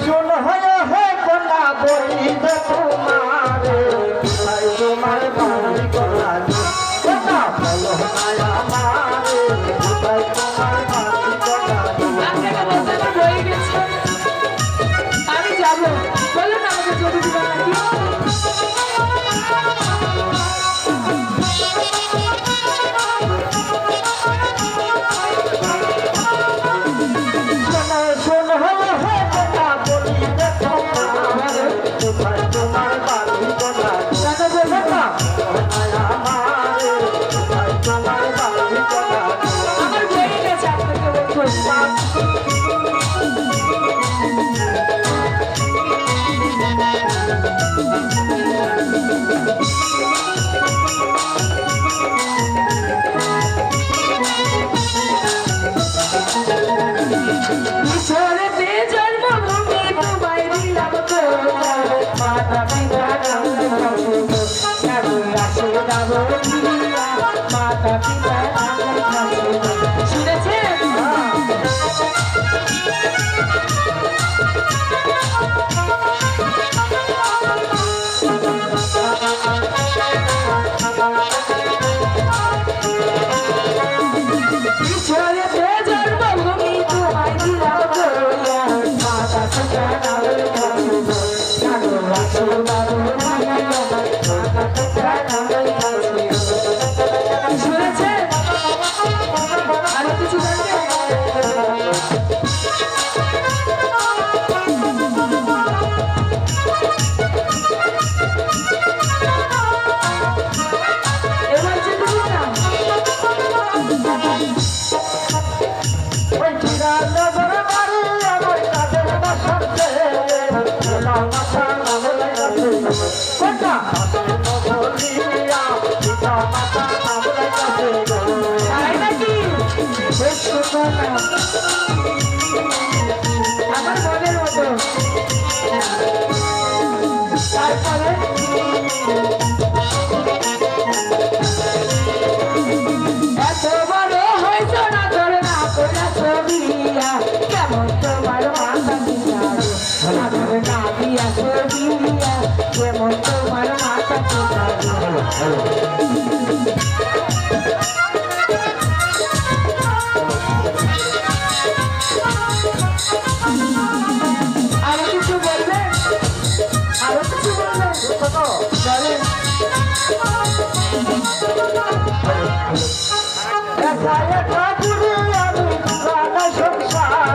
শুন হয়ে হে কোনা বলিবে তোমারে তাই তোমার বাড়ি কোনা কোনা বলো না আমারে তাই তোমার বাড়ি কোনা আপনাকে বলতে তো হয়ে গেছে আমি যাব বলো না আমাকে যদি দিবা নাকি আমার হয়ে গেছে আপনাকে মাতা পিতা শুনেছেন জন্মভূমি তোমায় দিলাম মাতা পিতা শুনেছেন আরো কিছু এবার যেতে না আমার মনের মতো তারপরে এত বড় হয়েছ না ধরে না করে ছবিয়া কেমন তোমার মাথা পিতা ধরে না দিয়া ছবিয়া কেমন তোমার মাথা পিতা আরো কিছু বলবে আরো কিছু বলবে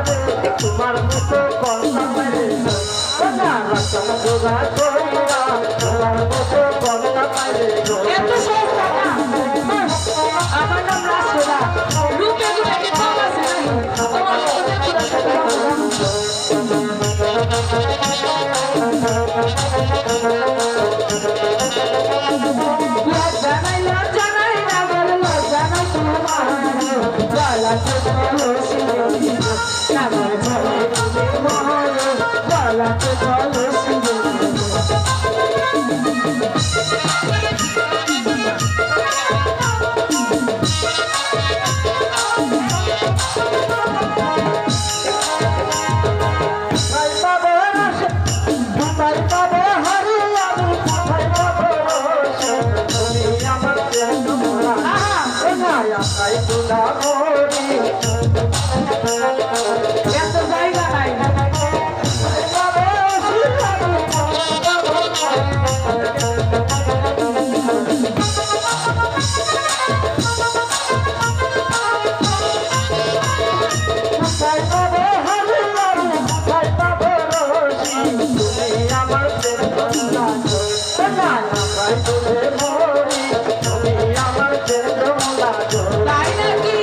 বলেন তোমার মতো কন্যা পাইলে তোমার মতো কন্যা পাইলে এত সস্তা না আমার নাম রাসেলা রূপে গুণে কি কম আছে নাকি তোমার মতো জানাই না বলল জানাই তোমার গলাতে কলসি না গলাতে কলসি এত জায়গা নাই তাই নাকি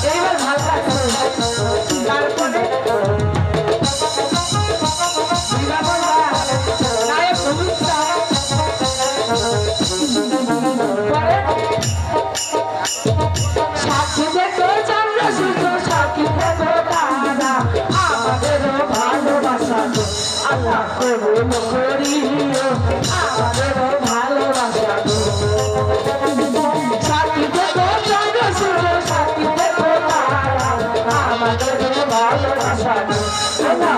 এইবার ভালো লাগছে তারপরে নায়ক ভূমিকা সাক্ষী দেখো চন্দ্র সূর্য সাক্ষী দেখো তারা আমাদেরও ভালোবাসা আল্লাহ কবুল করিও আমাদেরও ভালোবাসা সাক্ষী দেখো চন্দ্র সূর্য সাক্ষী দেখো তারা তোমাদের ভালোবাসা না